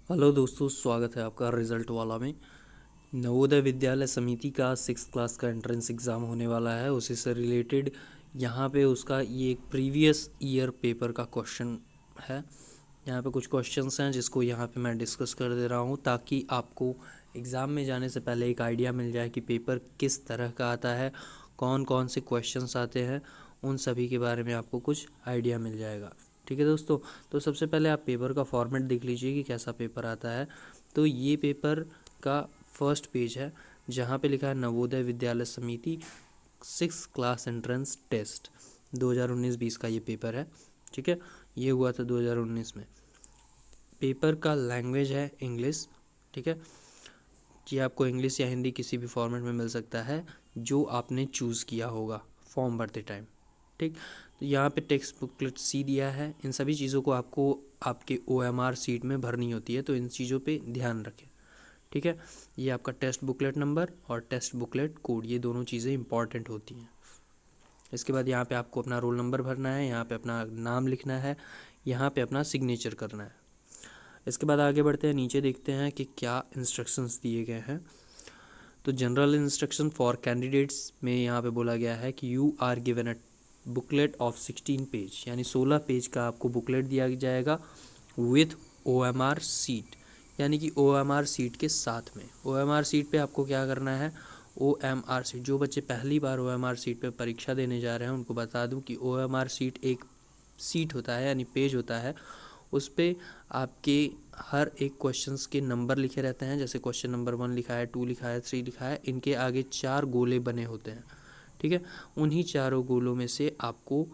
Hello दोस्तों, स्वागत है आपका रिजल्ट वाला में। नवोदय विद्यालय समिति का 6th क्लास का एंट्रेंस एग्ज़ाम होने वाला है। उसी से रिलेटेड यहाँ पे उसका ये एक प्रीवियस ईयर पेपर का क्वेश्चन है। यहाँ पे कुछ क्वेश्चंस हैं जिसको यहाँ पे मैं डिस्कस कर दे रहा हूँ ताकि आपको एग्ज़ाम में जाने से पहले एक आइडिया मिल जाए कि पेपर किस तरह का आता है, कौन कौन से क्वेश्चंस आते हैं, उन सभी के बारे में आपको कुछ आइडिया मिल जाएगा। ठीक है दोस्तों, तो सबसे पहले आप पेपर का फॉर्मेट देख लीजिए कि कैसा पेपर आता है। तो ये पेपर का फर्स्ट पेज है जहाँ पे लिखा है नवोदय विद्यालय समिति 6th क्लास एंट्रेंस टेस्ट 2019-20 का ये पेपर है। ठीक है, ये हुआ था 2019 में। पेपर का लैंग्वेज है इंग्लिश। ठीक है, ये आपको इंग्लिश या हिंदी किसी भी फॉर्मेट में मिल सकता है जो आपने चूज़ किया होगा फॉर्म भरते टाइम। ठीक, तो यहाँ पे टेक्स्ट बुकलेट सी दिया है। इन सभी चीज़ों को आपको आपके OMR सीट में भरनी होती है, तो इन चीज़ों पे ध्यान रखें। ठीक है, ये आपका टेस्ट बुकलेट नंबर और टेस्ट बुकलेट कोड, ये दोनों चीज़ें इंपॉर्टेंट होती हैं। इसके बाद यहाँ पे आपको अपना रोल नंबर भरना है, यहाँ पे अपना नाम लिखना है, यहाँ पे अपना सिग्नेचर करना है। इसके बाद आगे बढ़ते हैं, नीचे देखते हैं कि क्या इंस्ट्रक्शंस दिए गए हैं। तो जनरल इंस्ट्रक्शन फॉर कैंडिडेट्स में यहाँ पे बोला गया है कि you are given a booklet of 16 page, यानी 16 पेज का आपको बुकलेट दिया जाएगा विथ OMR सीट, यानी कि OMR सीट के साथ में। OMR सीट पे आपको क्या करना है, OMR सीट, जो बच्चे पहली बार OMR सीट पे परीक्षा देने जा रहे हैं उनको बता दूं कि OMR सीट एक सीट होता है, यानी पेज होता है। उस पर आपके हर एक क्वेश्चंस के नंबर लिखे रहते हैं। जैसे क्वेश्चन नंबर 1 लिखा है, 2 लिखा है, 3 लिखा है, इनके आगे 4 गोले बने होते हैं। ठीक है, उन्हीं चारों गोलों में से आपको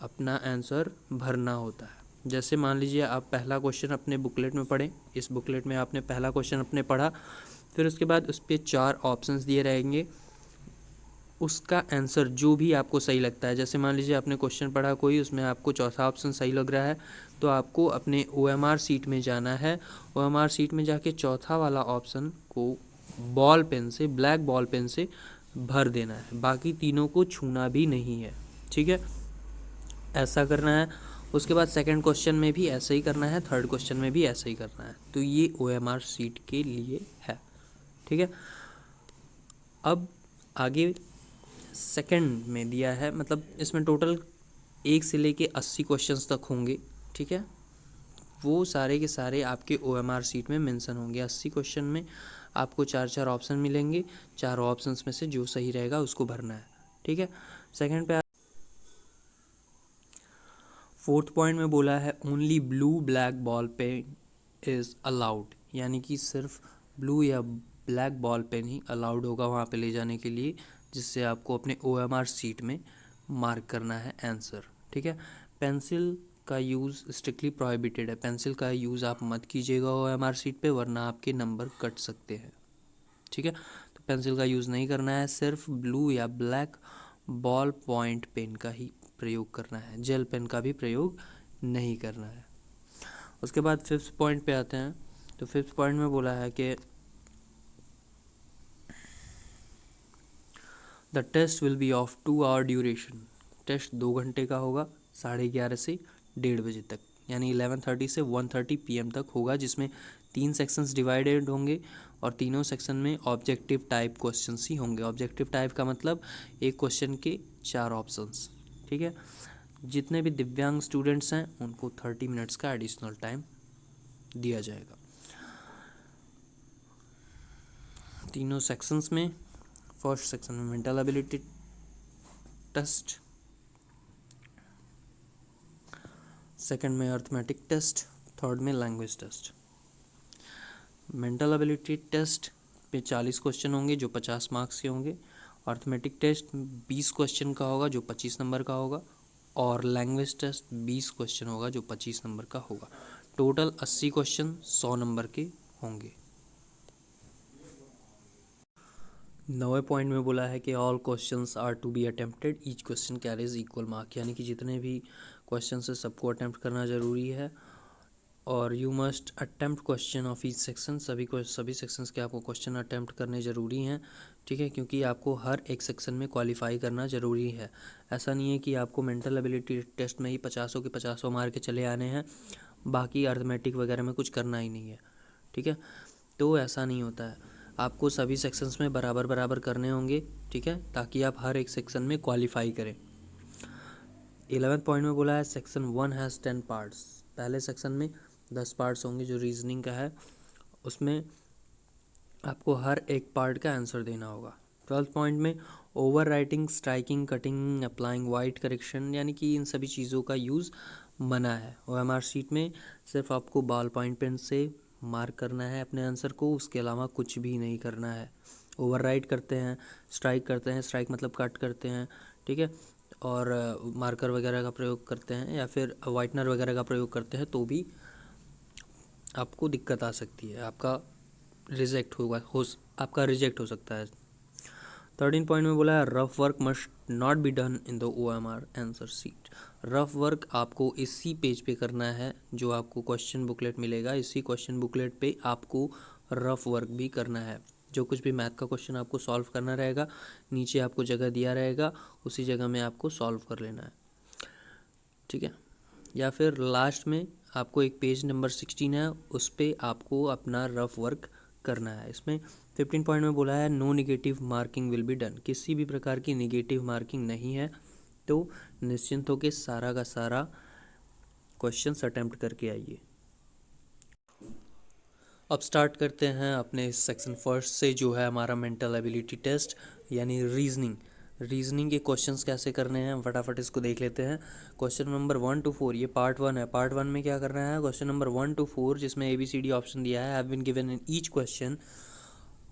अपना आंसर भरना होता है। जैसे मान लीजिए आप पहला क्वेश्चन अपने बुकलेट में पढ़ें, इस बुकलेट में आपने पहला क्वेश्चन अपने पढ़ा, फिर उसके बाद उस पर 4 ऑप्शंस दिए रहेंगे, उसका आंसर जो भी आपको सही लगता है। जैसे मान लीजिए आपने क्वेश्चन पढ़ा कोई, उसमें आपको चौथा ऑप्शन सही लग रहा है, तो आपको अपने OMR सीट में जाना है। OMR सीट में जाके चौथा वाला ऑप्शन को बॉल पेन से, ब्लैक बॉल पेन से भर देना है। बाकी तीनों को छूना भी नहीं है। ठीक है, ऐसा करना है। उसके बाद सेकंड क्वेश्चन में भी ऐसा ही करना है, थर्ड क्वेश्चन में भी ऐसा ही करना है। तो ये OMR सीट के लिए है। ठीक है, अब आगे सेकंड में दिया है, मतलब इसमें टोटल 1 से लेके 80 क्वेश्चंस तक होंगे। ठीक है, वो सारे के सारे आपके OMR सीट में मेंशन होंगे। 80 क्वेश्चन में आपको 4-4 ऑप्शन मिलेंगे, 4 ऑप्शंस में से जो सही रहेगा उसको भरना है। ठीक है, सेकंड पे फोर्थ पॉइंट में बोला है only blue black ball pen is allowed, यानी कि सिर्फ ब्लू या ब्लैक बॉल पेन ही अलाउड होगा वहाँ पे ले जाने के लिए, जिससे आपको अपने OMR सीट में मार्क करना है आंसर। ठीक है, पेंसिल का यूज़ स्ट्रिक्टली प्रोहिबिटेड है। पेंसिल का यूज़ आप मत कीजिएगा OMR सीट पे, वरना आपके नंबर कट सकते हैं। ठीक है, तो पेंसिल का यूज़ नहीं करना है, सिर्फ ब्लू या ब्लैक बॉल पॉइंट पेन का ही प्रयोग करना है, जेल पेन का भी प्रयोग नहीं करना है। उसके बाद फिफ्थ पॉइंट पे आते हैं। तो फिफ्थ पॉइंट में बोला है कि the test will be of 2 hour duration. Test 2 घंटे का होगा, 11:30 से 1:30 बजे तक, यानी 11:30 से 1:30 PM तक होगा, जिसमें 3 सेक्शंस डिवाइडेड होंगे और तीनों सेक्शन में ऑब्जेक्टिव टाइप क्वेश्चंस ही होंगे। ऑब्जेक्टिव टाइप का मतलब एक क्वेश्चन के 4 ऑप्शंस। ठीक है, जितने भी दिव्यांग स्टूडेंट्स हैं उनको 30 मिनट्स का एडिशनल टाइम दिया जाएगा। तीनों सेक्शंस में, फर्स्ट सेक्शन में मेंटल एबिलिटी टेस्ट, सेकंड में अर्थमेटिक टेस्ट, थर्ड में language test. Mental ability test पे 40 क्वेश्चन होंगे जो 50 मार्क्स के होंगे। अर्थमेटिक टेस्ट 20 क्वेश्चन का होगा जो 25 नंबर का होगा। और लैंग्वेज टेस्ट 20 क्वेश्चन होगा जो 25 नंबर का होगा। टोटल 80 क्वेश्चन 100 नंबर के होंगे। 9वें पॉइंट में बोला है कि all questions are to be attempted, each question carries equal mark, यानी कि जितने भी क्वेश्चन है सबको अटेम्प्ट करना ज़रूरी है। और you must attempt question of each section, सभी सेक्शंस के आपको क्वेश्चन अटेम्प्ट करने ज़रूरी हैं। ठीक है, क्योंकि आपको हर एक सेक्शन में क्वालिफाई करना ज़रूरी है। ऐसा नहीं है कि आपको मेंटल एबिलिटी टेस्ट में ही 50 के 50 मार के चले आने हैं, बाकी अर्थमेटिक वगैरह में कुछ करना ही नहीं है। ठीक है। तो ऐसा नहीं होता है, आपको सभी सेक्शंस में बराबर बराबर करने होंगे, ठीक है, ताकि आप हर एक सेक्शन में क्वालिफाई करें। 11th पॉइंट में बोला है सेक्शन 1 हैज़ 10 पार्ट्स। पहले सेक्शन में 10 पार्ट्स होंगे जो रीजनिंग का है, उसमें आपको हर एक पार्ट का आंसर देना होगा। 12th पॉइंट में over writing, striking, cutting, applying white correction, यानी कि इन सभी चीज़ों का यूज़ मना है। OMR शीट में सिर्फ आपको बॉल पॉइंट पेन से मार्क करना है अपने आंसर को, उसके अलावा कुछ भी नहीं करना है। ओवर राइट करते हैं, स्ट्राइक करते हैं, स्ट्राइक मतलब कट करते हैं, ठीक है, और मार्कर वगैरह का प्रयोग करते हैं या फिर वाइटनर वगैरह का प्रयोग करते हैं तो भी आपको दिक्कत आ सकती है, आपका आपका रिजेक्ट हो सकता है। 13 पॉइंट में बोला है rough work must not be done in the OMR answer sheet. Rough work आपको इसी पेज पे करना है जो आपको क्वेश्चन बुकलेट मिलेगा, इसी क्वेश्चन बुकलेट पे आपको रफ वर्क भी करना है। जो कुछ भी मैथ का क्वेश्चन आपको सॉल्व करना रहेगा, नीचे आपको जगह दिया रहेगा, उसी जगह में आपको सॉल्व कर लेना है, ठीक है। या फिर लास्ट में आपको एक पेज नंबर 16 है, उस पर आपको अपना रफ वर्क करना है। इसमें 15 पॉइंट में बोला है no negative marking will be done. किसी भी प्रकार की निगेटिव मार्किंग नहीं है, तो निश्चिंत होकर सारा का सारा क्वेश्चन अटेम्प्ट करके आइए। अब स्टार्ट करते हैं अपने सेक्शन फर्स्ट से, जो है हमारा मेंटल एबिलिटी टेस्ट यानी रीजनिंग के क्वेश्चंस कैसे करने हैं फटाफट इसको देख लेते हैं। क्वेश्चन नंबर 1 to 4, ये पार्ट 1 है। पार्ट 1 में क्या करना है, क्वेश्चन नंबर 1 to 4 जिसमें ABCD ऑप्शन दिया है, have been given in each question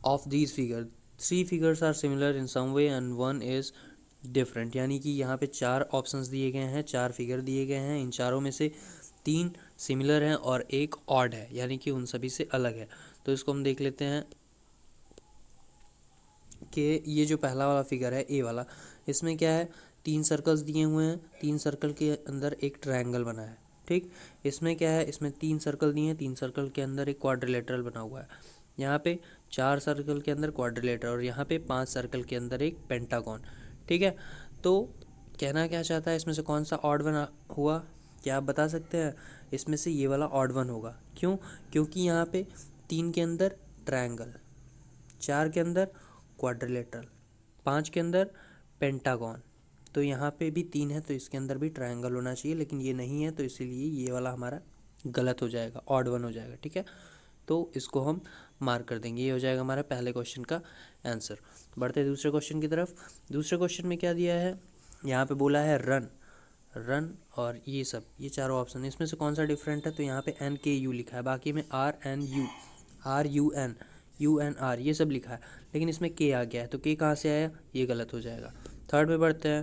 of these figure 3 figures are similar in some way and 1 is different. यानी कि यहाँ पे 4 ऑप्शंस दिए गए हैं, 4 फिगर दिए गए हैं, इन चारों में से 3 सिमिलर हैं और एक ऑड है, यानी कि उन सभी से अलग है। तो इसको हम देख लेते हैं कि ये जो पहला वाला फिगर है ए वाला, इसमें क्या है, 3 सर्कल्स दिए हुए हैं, 3 सर्कल के अंदर एक ट्रायंगल बना है, ठीक। इसमें क्या है, इसमें 3 सर्कल दिए हैं, 3 सर्कल के अंदर एक क्वाड्रिलेटरल बना हुआ है। यहाँ पे 4 सर्कल के अंदर क्वाड्रिलेटर और यहाँ पे 5 सर्कल के अंदर एक पेंटागन, ठीक है। तो कहना क्या चाहता है, इसमें से कौन सा ऑड वन हुआ, क्या आप बता सकते हैं? इसमें से ये वाला ऑड वन होगा। क्यों? क्योंकि यहाँ पे 3 के अंदर ट्रायंगल, 4 के अंदर क्वाड्रिलेटरल, 5 के अंदर पेंटागन, तो यहाँ पे भी 3 है तो इसके अंदर भी ट्रायंगल होना चाहिए, लेकिन ये नहीं है तो इसीलिए ये वाला हमारा गलत हो जाएगा, ऑड वन हो जाएगा, ठीक है। तो इसको हम मार्क कर देंगे, ये हो जाएगा हमारा पहले क्वेश्चन का आंसर। बढ़ते हैं दूसरे क्वेश्चन की तरफ। दूसरे क्वेश्चन में क्या दिया है, यहाँ पे बोला है रन और ये सब, ये चारों ऑप्शन, इसमें से कौन सा डिफरेंट है, तो यहाँ पे NKU लिखा है, बाकी में RUN ये सब लिखा है, लेकिन इसमें K आ गया है, तो K कहाँ से आया, ये गलत हो जाएगा। थर्ड में बढ़ते हैं।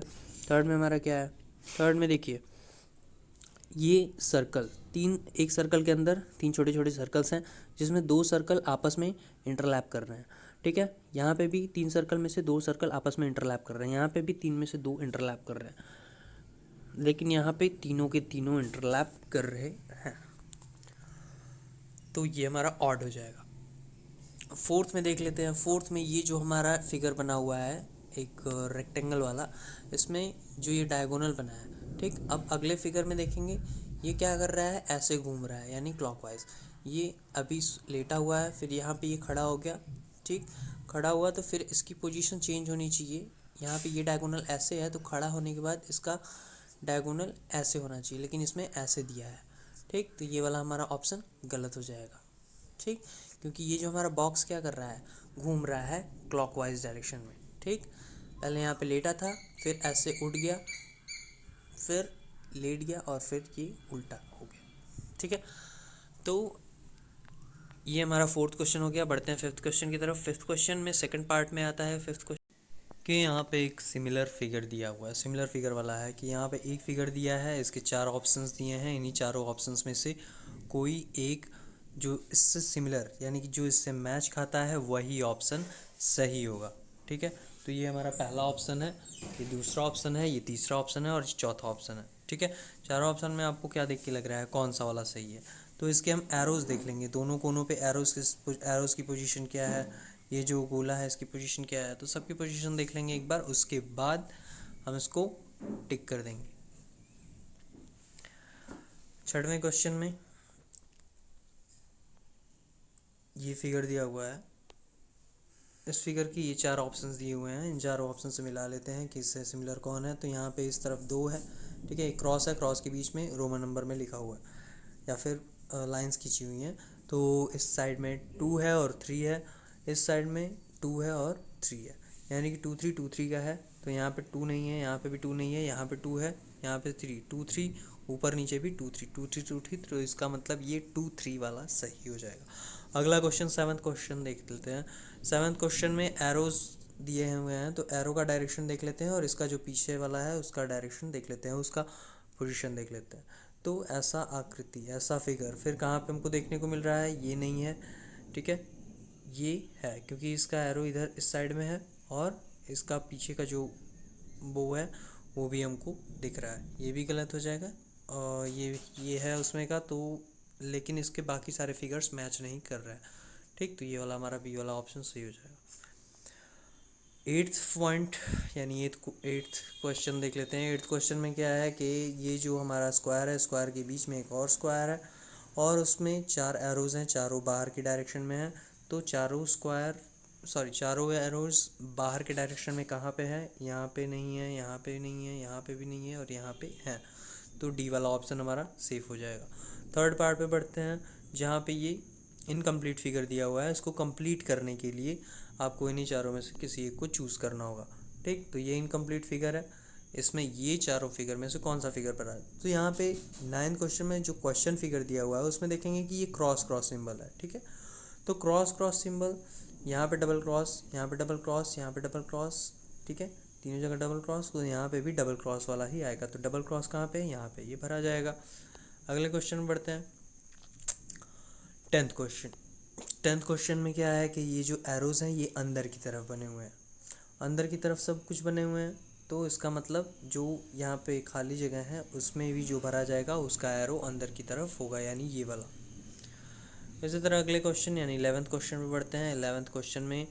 थर्ड में हमारा क्या है, थर्ड में देखिए ये सर्कल, एक सर्कल के अंदर 3 छोटे छोटे सर्कल्स हैं जिसमें 2 सर्कल आपस में इंटरलैप कर रहे हैं, ठीक है। यहाँ पे भी 3 सर्कल में से 2 सर्कल आपस में इंटरलैप कर रहे हैं, यहाँ पे भी 3 में से 2 इंटरलैप कर रहे हैं, लेकिन यहाँ पे तीनों के तीनों इंटरलैप कर रहे हैं, तो ये हमारा ऑड हो जाएगा। फोर्थ में देख लेते हैं। फोर्थ में ये जो हमारा फिगर बना हुआ है एक रेक्टेंगल वाला, इसमें जो ये डायगोनल बना है, ठीक। अब अगले फिगर में देखेंगे ये क्या कर रहा है, ऐसे घूम रहा है यानी क्लॉकवाइज। ये अभी लेटा हुआ है, फिर यहाँ पे ये खड़ा हो गया, ठीक। खड़ा हुआ तो फिर इसकी पोजीशन चेंज होनी चाहिए, यहाँ पे ये डायगोनल ऐसे है तो खड़ा होने के बाद इसका डायगोनल ऐसे होना चाहिए, लेकिन इसमें ऐसे दिया है, ठीक। तो ये वाला हमारा ऑप्शन गलत हो जाएगा, ठीक, क्योंकि ये जो हमारा बॉक्स क्या कर रहा है, घूम रहा है क्लॉकवाइज डायरेक्शन में, ठीक। पहले यहाँ पे लेटा था, फिर ऐसे उठ गया, फिर लेट गया और फिर ये उल्टा हो गया, ठीक है। तो ये हमारा फोर्थ क्वेश्चन हो गया। बढ़ते हैं फिफ्थ क्वेश्चन की तरफ। फिफ्थ क्वेश्चन में सेकंड पार्ट में आता है फिफ्थ क्वेश्चन कि यहाँ पे एक सिमिलर फिगर दिया हुआ है। सिमिलर फिगर वाला है कि यहाँ पे एक फिगर दिया है, इसके 4 ऑप्शंस दिए हैं, इन्हीं चारों ऑप्शंस में से कोई एक जो इससे सिमिलर यानी कि जो इससे मैच खाता है वही ऑप्शन सही होगा, ठीक है। तो ये हमारा पहला ऑप्शन है, ये दूसरा ऑप्शन है, ये तीसरा ऑप्शन है और ये चौथा ऑप्शन है, ठीक है। चारों ऑप्शन में आपको क्या देख के लग रहा है कौन सा वाला सही है, तो इसके हम एरोज़ देख लेंगे, दोनों कोनों पे एरोज़ की पोजीशन क्या है, ये जो गोला है इसकी पोजीशन क्या है, तो सबकी पोजीशन देख लेंगे एक बार, उसके बाद हम इसको टिक कर देंगे। छठवें क्वेश्चन में ये फिगर दिया हुआ है, इस फिगर की ये चार ऑप्शंस दिए हुए हैं, इन चारों ऑप्शन से मिला लेते हैं कि इससे सिमिलर कौन है। तो यहाँ पे इस तरफ 2 है, ठीक है, एक क्रॉस है, क्रॉस के बीच में रोमन नंबर में लिखा हुआ है या फिर लाइंस खींची हुई हैं। तो इस साइड में 2 है और 3 है, इस साइड में 2 है और 3 है, यानी कि 2 3 2 3 का है। तो यहाँ पे 2 नहीं है, यहाँ पे भी 2 नहीं है, यहाँ पे 2 है, यहाँ पे 3 2 3, ऊपर नीचे भी 2 3 2 3 2 3, तो इसका मतलब ये 2 3 वाला सही हो जाएगा। अगला क्वेश्चन, सेवन्थ क्वेश्चन देख लेते हैं। सेवन्थ क्वेश्चन में एरोज दिए हुए हैं, तो एरो का डायरेक्शन देख लेते हैं और इसका जो पीछे वाला है उसका डायरेक्शन देख लेते हैं, उसका पोजीशन देख लेते हैं। तो ऐसा आकृति, ऐसा फिगर फिर कहाँ पे हमको देखने को मिल रहा है, ये नहीं है, ठीक है, ये है, क्योंकि इसका एरो इधर इस साइड में है और इसका पीछे का जो वो है वो भी हमको दिख रहा है, ये भी गलत हो जाएगा। और ये है उसमें का, तो लेकिन इसके बाकी सारे फिगर्स मैच नहीं कर रहे हैं, ठीक, तो ये वाला हमारा बी वाला ऑप्शन सही हो जाएगा। एट्थ पॉइंट यानी एट्थ क्वेश्चन देख लेते हैं। एट्थ क्वेश्चन में क्या है कि ये जो हमारा स्क्वायर है, स्क्वायर के बीच में एक और स्क्वायर है और उसमें 4 एरोज हैं, चारों बाहर की डायरेक्शन में हैं। तो चारों एरोज बाहर के डायरेक्शन में कहाँ पे है, यहाँ पे नहीं है, यहाँ पे नहीं है, यहाँ पे भी नहीं है और यहाँ पे है, तो डी वाला ऑप्शन हमारा सेफ हो जाएगा। थर्ड पार्ट पे बढ़ते हैं, जहाँ पे ये इनकम्प्लीट फिगर दिया हुआ है, इसको कंप्लीट करने के लिए आपको इन्हीं चारों में से किसी एक को चूज़ करना होगा, ठीक। तो ये इनकम्प्लीट फिगर है, इसमें ये चारों फिगर में से कौन सा फिगर पर है। तो यहाँ पे 9th क्वेश्चन में जो क्वेश्चन फिगर दिया हुआ है उसमें देखेंगे कि ये क्रॉस क्रॉस सिंबल है, ठीक है। तो क्रॉस क्रॉस सिंबल, यहाँ पे डबल क्रॉस, यहाँ पे डबल क्रॉस, यहाँ पे डबल क्रॉस, ठीक है, तीनों जगह डबल क्रॉस, तो यहाँ पे भी डबल क्रॉस वाला ही आएगा। तो डबल क्रॉस कहाँ पे है, यहाँ पे, ये भरा जाएगा। अगले क्वेश्चन में बढ़ते हैं। 10th question. 10th क्वेश्चन में क्या है कि ये जो एरोज हैं ये अंदर की तरफ बने हुए हैं, अंदर की तरफ सब कुछ बने हुए हैं, तो इसका मतलब जो यहाँ पे खाली जगह है उसमें भी जो भरा जाएगा उसका एरो अंदर की तरफ होगा, यानी ये वाला। इसी तरह अगले क्वेश्चन यानी 11th क्वेश्चन में बढ़ते हैं। 11th क्वेश्चन में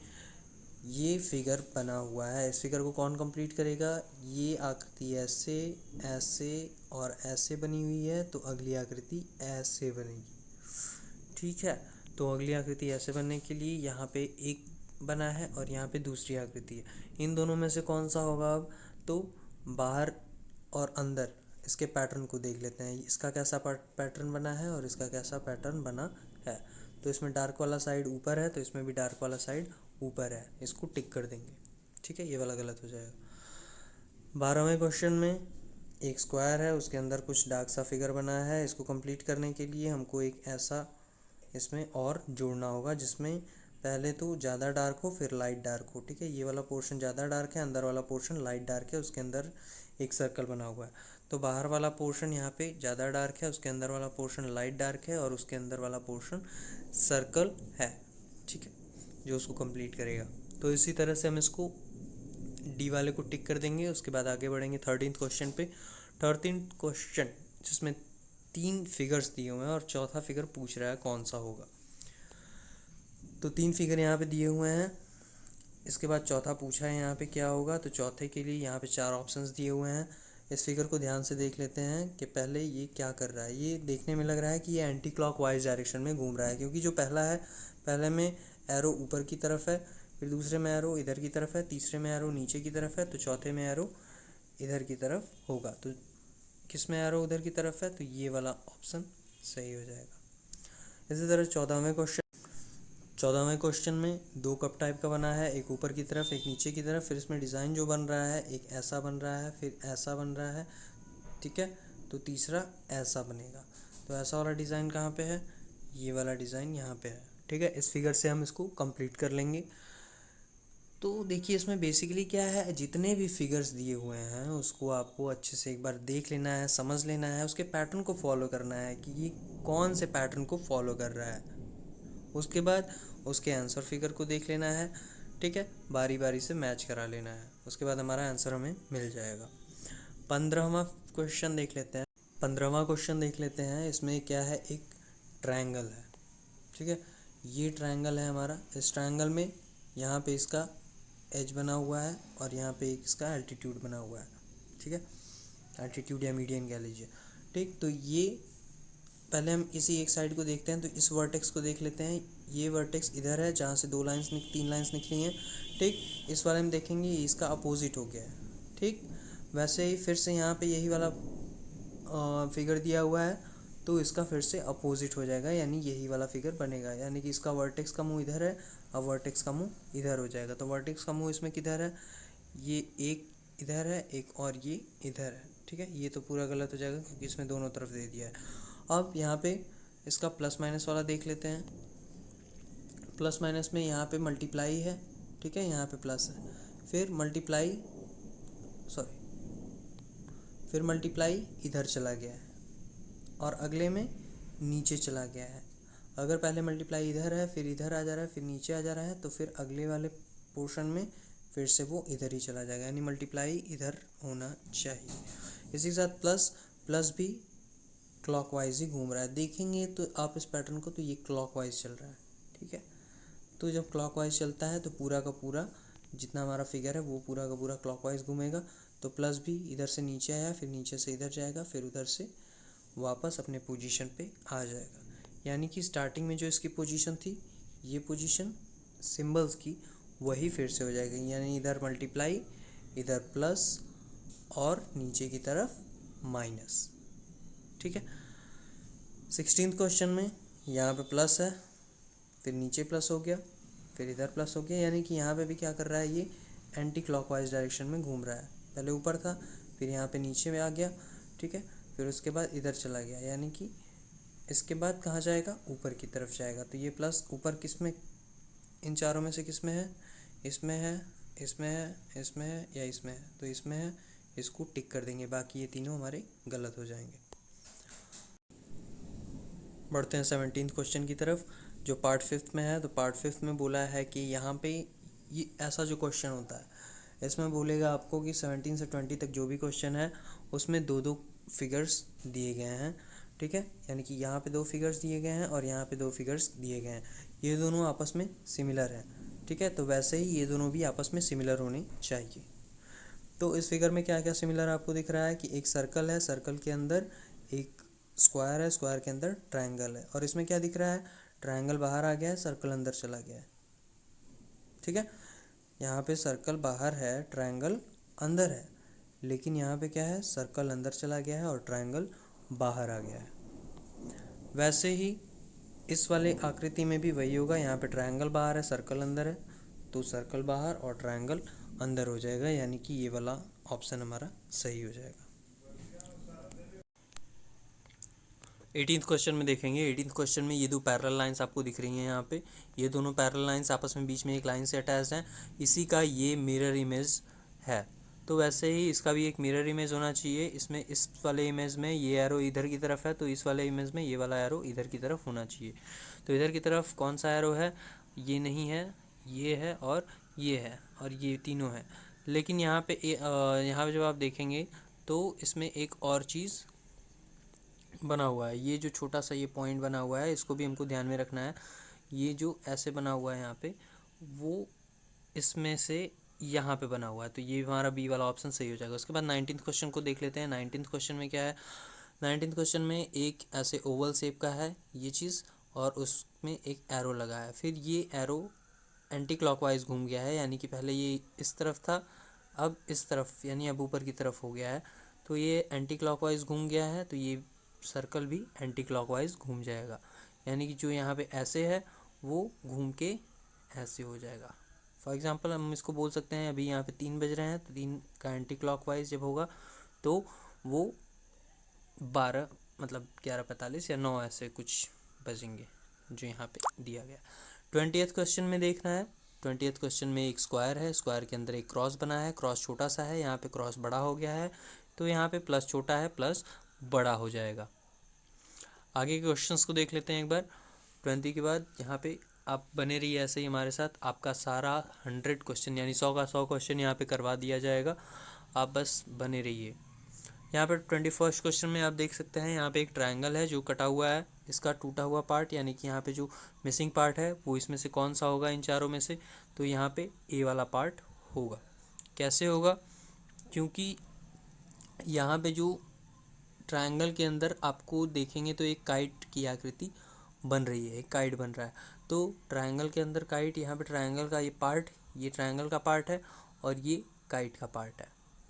ये फिगर बना हुआ है, इस फिगर को कौन कंप्लीट करेगा। ये आकृति ऐसे, ऐसे और ऐसे बनी हुई है, तो अगली आकृति ऐसे बनेगी, ठीक है। तो अगली आकृति ऐसे बनने के लिए यहाँ पे एक बना है और यहाँ पे दूसरी आकृति है, इन दोनों में से कौन सा होगा अब। तो बाहर और अंदर इसके पैटर्न को देख लेते हैं, इसका कैसा पैटर्न बना है और इसका कैसा पैटर्न बना है। तो इसमें डार्क वाला साइड ऊपर है, तो इसमें भी डार्क वाला साइड ऊपर है, इसको टिक कर देंगे, ठीक है, ये वाला गलत हो जाएगा। 12वें क्वेश्चन में एक स्क्वायर है, उसके अंदर कुछ डार्क सा फिगर बना है, इसको कंप्लीट करने के लिए हमको एक ऐसा इसमें और जोड़ना होगा जिसमें पहले तो ज़्यादा डार्क हो फिर लाइट डार्क हो, ठीक है। ये वाला पोर्शन ज़्यादा डार्क है, अंदर वाला पोर्शन लाइट डार्क है, उसके अंदर एक सर्कल बना हुआ है। तो बाहर वाला पोर्शन यहाँ पे ज़्यादा डार्क है, उसके अंदर वाला पोर्शन लाइट डार्क है और उसके अंदर वाला पोर्शन सर्कल है, ठीक है, जो उसको कंप्लीट करेगा। तो इसी तरह से हम इसको डी वाले को टिक कर देंगे। उसके बाद आगे बढ़ेंगे 13th क्वेश्चन पे। 13th क्वेश्चन जिसमें 3 फिगर्स दिए हुए हैं और चौथा फिगर पूछ रहा है कौन सा होगा। तो 3 फिगर यहाँ पे दिए हुए हैं, इसके बाद चौथा पूछा है यहाँ पे क्या होगा। तो चौथे के लिए यहाँ पे 4 ऑप्शंस दिए हुए हैं। इस फिगर को ध्यान से देख लेते हैं कि पहले ये क्या कर रहा है। ये देखने में लग रहा है कि ये एंटी क्लॉकवाइज डायरेक्शन में घूम रहा है, क्योंकि जो पहला है, पहले में एरो ऊपर की तरफ है, फिर दूसरे में एरो इधर की तरफ है, तीसरे में एरो नीचे की तरफ है, तो चौथे में एरो इधर की तरफ होगा। तो किस में एरो उधर की तरफ है, तो ये वाला ऑप्शन सही हो जाएगा। इसी तरह 14वें क्वेश्चन में 2 कप टाइप का बना है, एक ऊपर की तरफ एक नीचे की तरफ। फिर इसमें डिज़ाइन जो बन रहा है, एक ऐसा बन रहा है, फिर ऐसा बन रहा है, ठीक है, तो तीसरा ऐसा बनेगा। तो ऐसा वाला डिज़ाइन कहाँ पे है, ये वाला डिज़ाइन यहाँ पे है, ठीक है। इस फिगर से हम इसको कंप्लीट कर लेंगे। तो देखिए इसमें बेसिकली क्या है, जितने भी फिगर्स दिए हुए हैं उसको आपको अच्छे से एक बार देख लेना है, समझ लेना है, उसके पैटर्न को फॉलो करना है कि ये कौन से पैटर्न को फॉलो कर रहा है। उसके बाद उसके आंसर फिगर को देख लेना है, ठीक है, बारी बारी से मैच करा लेना है, उसके बाद हमारा आंसर हमें मिल जाएगा। 15वां क्वेश्चन देख लेते हैं। 15वां क्वेश्चन देख लेते हैं। इसमें क्या है, एक ट्रायंगल है, ठीक है, ये ट्रायंगल है हमारा। इस ट्रायंगल में यहाँ पे इसका एज बना हुआ है और यहाँ पे एक इसका एल्टीट्यूड बना हुआ है, ठीक है, एल्टीट्यूड या मीडियन कह लीजिए, ठीक। तो ये पहले हम इसी एक साइड को देखते हैं, तो इस वर्टेक्स को देख लेते हैं। ये वर्टेक्स इधर है जहाँ से तीन लाइंस निकली हैं, ठीक। इस वाले में देखेंगे ये इसका अपोजिट हो गया है, ठीक। वैसे ही फिर से यहाँ पे यही वाला फिगर दिया हुआ है, तो इसका फिर से अपोजिट हो जाएगा, यानी यही वाला फिगर बनेगा, यानी कि इसका वर्टेक्स का मुंह इधर है, अब वर्टेक्स का मुंह इधर हो जाएगा। तो वर्टेक्स का मुंह इसमें किधर है, ये एक इधर है, एक और ये इधर है, ठीक है। ये तो पूरा गलत हो जाएगा क्योंकि इसमें दोनों तरफ दे दिया है। अब यहाँ पे इसका प्लस माइनस वाला देख लेते हैं। प्लस माइनस में यहाँ पे मल्टीप्लाई है, ठीक है, यहाँ पे प्लस है, फिर मल्टीप्लाई फिर मल्टीप्लाई इधर चला गया है और अगले में नीचे चला गया है। अगर पहले मल्टीप्लाई इधर है, फिर इधर आ जा रहा है, फिर नीचे आ जा रहा है, तो फिर अगले वाले पोर्शन में फिर से वो इधर ही चला जाएगा, यानी मल्टीप्लाई इधर होना चाहिए। इसी के साथ प्लस, प्लस भी क्लॉकवाइज ही घूम रहा है। देखेंगे तो आप इस पैटर्न को, तो ये क्लॉकवाइज चल रहा है, ठीक है। तो जब क्लॉकवाइज चलता है तो पूरा का पूरा जितना हमारा फिगर है वो पूरा का पूरा क्लॉकवाइज घूमेगा। तो प्लस भी इधर से नीचे आया, फिर नीचे से इधर जाएगा, फिर उधर से वापस अपने पोजीशन पे आ जाएगा। यानी कि स्टार्टिंग में जो इसकी पोजीशन थी, ये पोजीशन सिंबल्स की, वही फिर से हो जाएगा, यानी इधर मल्टीप्लाई, इधर प्लस और नीचे की तरफ माइनस, ठीक है। 16th क्वेश्चन में यहाँ पे प्लस है, फिर नीचे प्लस हो गया, फिर इधर प्लस हो गया, यानी कि यहाँ पे भी क्या कर रहा है, ये एंटी क्लॉकवाइज डायरेक्शन में घूम रहा है। पहले ऊपर था, फिर यहाँ पे नीचे में आ गया, ठीक है, फिर उसके बाद इधर चला गया, यानी कि इसके बाद कहाँ जाएगा, ऊपर की तरफ जाएगा। तो ये प्लस ऊपर किस में, इन चारों में से किस में है, इसमें है, इसमें है, इसमें है या इसमें है, तो इसमें है, इसको टिक कर देंगे, बाकी ये तीनों हमारे गलत हो जाएंगे। बढ़ते हैं 17th क्वेश्चन की तरफ, जो पार्ट 5th में है। तो पार्ट 5th में बोला है कि यहाँ पे ये ऐसा जो क्वेश्चन होता है, इसमें बोलेगा आपको कि 17 से 20 तक जो भी क्वेश्चन है उसमें दो दो फिगर्स दिए गए हैं, ठीक है। यानी कि यहाँ पे दो फिगर्स दिए गए हैं और यहाँ पे दो फिगर्स दिए गए हैं, ये दोनों आपस में सिमिलर हैं, ठीक है। तो वैसे ही ये दोनों भी आपस में सिमिलर होने चाहिए। तो इस फिगर में क्या क्या सिमिलर आपको दिख रहा है कि एक सर्कल है, सर्कल के अंदर एक स्क्वायर है, स्क्वायर के अंदर ट्रायंगल है, और इसमें क्या दिख रहा है, ट्रायंगल बाहर आ गया है, सर्कल अंदर चला गया है, ठीक है। यहाँ पे सर्कल बाहर है, ट्रायंगल अंदर है, लेकिन यहाँ पे क्या है, सर्कल अंदर चला गया है और ट्रायंगल बाहर आ गया है। वैसे ही इस वाले आकृति में भी वही होगा, यहाँ पे ट्रायंगल बाहर है, सर्कल अंदर है, तो सर्कल बाहर और ट्रायंगल अंदर हो जाएगा, यानी कि ये वाला ऑप्शन हमारा सही हो जाएगा। 18th क्वेश्चन में देखेंगे। 18th क्वेश्चन में ये दो पैरेलल लाइंस आपको दिख रही हैं यहाँ पे, ये दोनों पैरेलल लाइंस आपस में बीच में एक लाइन से अटैच्ड हैं, इसी का ये मिरर इमेज है। तो वैसे ही इसका भी एक मिरर इमेज होना चाहिए। इसमें इस वाले इमेज में ये एरो इधर की तरफ है, तो इस वाले इमेज में ये वाला एरो इधर की तरफ होना चाहिए। तो इधर की तरफ कौन सा एरो है, ये नहीं है, ये है और ये है, और ये तीनों है। लेकिन यहाँ पे यहाँ पे जब आप देखेंगे तो इसमें एक और चीज़ बना हुआ है, ये जो छोटा सा ये पॉइंट बना हुआ है, इसको भी हमको ध्यान में रखना है। ये जो ऐसे बना हुआ है यहाँ पे, वो इसमें से यहाँ पे बना हुआ है, तो ये हमारा बी वाला ऑप्शन सही हो जाएगा। उसके बाद 19th क्वेश्चन को देख लेते हैं। 19th क्वेश्चन में क्या है, 19th क्वेश्चन में एक ऐसे ओवल शेप का है ये चीज़, और उसमें एक एरो लगा है, फिर ये एरो एंटी क्लॉकवाइज घूम गया है, यानी कि पहले ये इस तरफ था, अब इस तरफ, यानी अब ऊपर की तरफ हो गया है, तो ये एंटी क्लॉकवाइज घूम गया है, तो ये सर्कल भी एंटी क्लॉकवाइज घूम जाएगा, यानी कि जो यहाँ पे ऐसे है वो घूम के ऐसे हो जाएगा। फॉर एग्जांपल हम इसको बोल सकते हैं, अभी यहाँ पे 3 बज रहे हैं, तो 3 का एंटी क्लॉकवाइज जब होगा तो वो 12 मतलब 11:45 या 9 ऐसे कुछ बजेंगे, जो यहाँ पे दिया गया। 20th क्वेश्चन में देखना है। 20th क्वेश्चन में एक स्क्वायर है, स्क्वायर के अंदर एक क्रॉस बना है, क्रॉस छोटा सा है, यहाँ पे क्रॉस बड़ा हो गया है, तो यहाँ पे प्लस छोटा है, प्लस बड़ा हो जाएगा। आगे के क्वेश्चंस को देख लेते हैं एक बार। 20 के बाद यहाँ पे आप बने रहिए ऐसे ही हमारे साथ, आपका सारा 100 क्वेश्चन यानी 100 का 100 क्वेश्चन यहाँ पे करवा दिया जाएगा, आप बस बने रहिए। यहाँ पर 21st क्वेश्चन में आप देख सकते हैं, यहाँ पे एक ट्रायंगल है जो कटा हुआ है, इसका टूटा हुआ पार्ट, यानी कि यहाँ पे जो मिसिंग पार्ट है वो इसमें से कौन सा होगा इन चारों में से, तो यहाँ पे ए वाला पार्ट होगा। कैसे होगा, क्योंकि यहाँ पे जो ट्रायंगल के अंदर आपको देखेंगे तो एक काइट की आकृति बन रही है, एक काइट बन रहा है। तो ट्रायंगल के अंदर काइट, यहाँ पे ट्रायंगल का ये पार्ट, ये ट्रायंगल का पार्ट है और ये काइट का पार्ट है,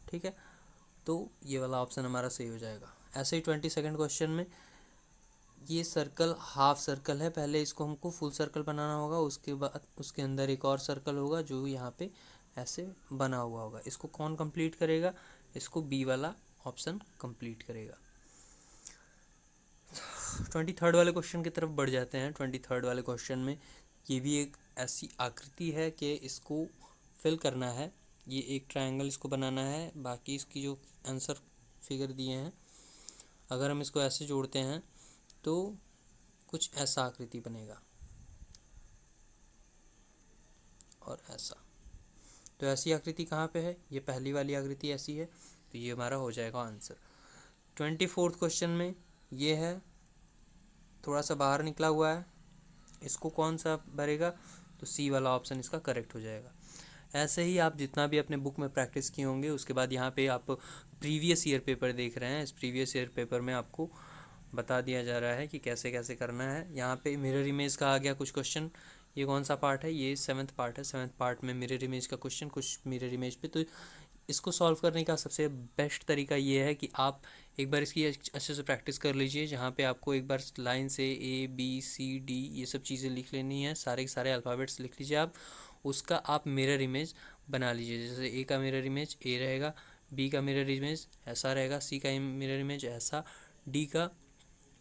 ठीक है। तो ये वाला ऑप्शन हमारा सही हो जाएगा। ऐसे ही 22nd क्वेश्चन में ये सर्कल हाफ सर्कल है, पहले इसको हमको फुल सर्कल बनाना होगा, उसके बाद उसके अंदर एक और सर्कल होगा जो यहाँ पे ऐसे बना हुआ होगा। इसको कौन कंप्लीट करेगा? इसको बी वाला ऑप्शन कंप्लीट करेगा। 23rd वाले क्वेश्चन की तरफ बढ़ जाते हैं। 23rd वाले क्वेश्चन में ये भी एक ऐसी आकृति है कि इसको फिल करना है। ये एक ट्रायंगल इसको बनाना है, बाकी इसकी जो आंसर फिगर दिए हैं अगर हम इसको ऐसे जोड़ते हैं तो कुछ ऐसा आकृति बनेगा और ऐसा। तो ऐसी आकृति कहाँ पे है? ये पहली वाली आकृति ऐसी है, तो ये हमारा हो जाएगा आंसर। 24th क्वेश्चन में ये है, थोड़ा सा बाहर निकला हुआ है, इसको कौन सा भरेगा? तो सी वाला ऑप्शन इसका करेक्ट हो जाएगा। ऐसे ही आप जितना भी अपने बुक में प्रैक्टिस किए होंगे, उसके बाद यहाँ पे आप प्रीवियस ईयर पेपर देख रहे हैं। इस प्रीवियस ईयर पेपर में आपको बता दिया जा रहा है कि कैसे कैसे करना है। यहाँ पे मिरर इमेज का आ गया कुछ क्वेश्चन। ये कौन सा पार्ट है? ये 7th पार्ट है। 7th पार्ट में मिरर इमेज का क्वेश्चन, कुछ मिरर इमेज पे। तो इसको सॉल्व करने का सबसे बेस्ट तरीका ये है कि आप एक बार इसकी अच्छे से प्रैक्टिस कर लीजिए, जहाँ पे आपको एक बार लाइन से ABCD ये सब चीज़ें लिख लेनी है, सारे के सारे अल्फ़ाबेट्स लिख लीजिए आप। उसका आप मिरर इमेज बना लीजिए। जैसे A का मिरर इमेज A रहेगा, B का मिरर इमेज ऐसा रहेगा, C का मिरर इमेज ऐसा, D का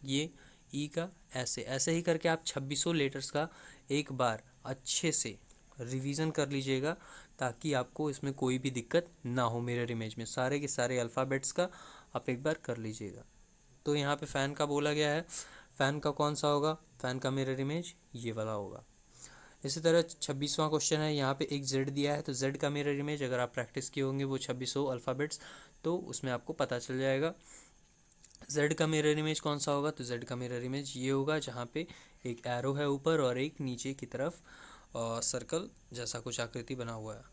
ये, E का ऐसे। ऐसे ही करके आप 2600 लेटर्स का एक बार अच्छे से रिवीजन कर लीजिएगा, ताकि आपको इसमें कोई भी दिक्कत ना हो। मिरर इमेज में सारे के सारे अल्फ़ाबेट्स का आप एक बार कर लीजिएगा। तो यहाँ पे फ़ैन का बोला गया है, फ़ैन का कौन सा होगा? फ़ैन का मिरर इमेज ये वाला होगा। इसी तरह 26वां क्वेश्चन है, यहाँ पे एक Z दिया है, तो Z का मिरर इमेज अगर आप प्रैक्टिस किए होंगे वो 2600 अल्फ़ाबेट्स, तो उसमें आपको पता चल जाएगा। Z का मिरर इमेज कौन सा होगा? तो Z का मिरर इमेज ये होगा, जहाँ पे एक एरो है ऊपर और एक नीचे की तरफ सर्कल जैसा कुछ आकृति बना हुआ है।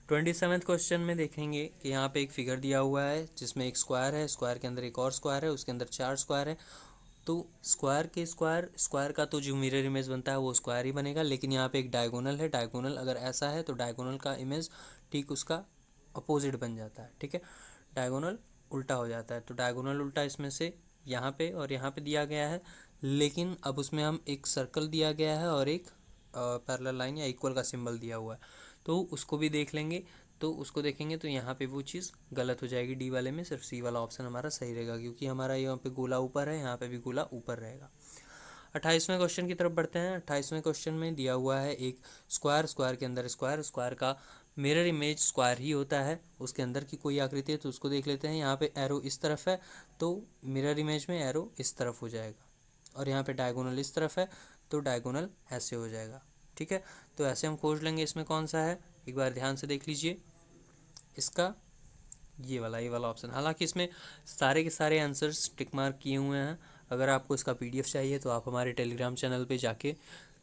27th क्वेश्चन में देखेंगे कि यहाँ पे एक फिगर दिया हुआ है जिसमें एक स्क्वायर है, स्क्वायर के अंदर एक और स्क्वायर है, उसके अंदर 4 स्क्वायर है। तो स्क्वायर के स्क्वायर का तो जो मिरर इमेज बनता है वो स्क्वायर ही बनेगा, लेकिन यहाँ पे एक डायगोनल है। डायगोनल अगर ऐसा है तो डायगोनल का इमेज ठीक उसका अपोजिट बन जाता है, ठीक है। डायगोनल उल्टा हो जाता है, तो डायगोनल उल्टा इसमें से यहाँ पे और यहाँ पे दिया गया है, लेकिन अब उसमें हम एक सर्कल दिया गया है और एक पैरेलल लाइन या इक्वल का सिंबल दिया हुआ है, तो उसको भी देख लेंगे। तो उसको देखेंगे तो यहाँ पे वो चीज़ गलत हो जाएगी डी वाले में, सिर्फ सी वाला ऑप्शन हमारा सही रहेगा, क्योंकि हमारा यहाँ पे गोला ऊपर है, यहाँ पे भी गोला ऊपर रहेगा। 28वें क्वेश्चन की तरफ बढ़ते हैं। 28वें क्वेश्चन में दिया हुआ है एक स्क्वायर, स्क्वायर के अंदर स्क्वायर, स्क्वायर का मिरर इमेज स्क्वायर ही होता है, उसके अंदर की कोई आकृति है तो उसको देख लेते हैं। यहाँ पे एरो इस तरफ है तो मिरर इमेज में एरो इस तरफ हो जाएगा, और यहाँ पे डायगोनल इस तरफ है तो डायगोनल ऐसे हो जाएगा, ठीक है। तो ऐसे हम खोज लेंगे इसमें कौन सा है, एक बार ध्यान से देख लीजिए। इसका ये वाला ऑप्शन। हालांकि इसमें सारे के सारे आंसर्स टिक मार्क किए हुए हैं। अगर आपको इसका PDF चाहिए तो आप हमारे टेलीग्राम चैनल पे जाके,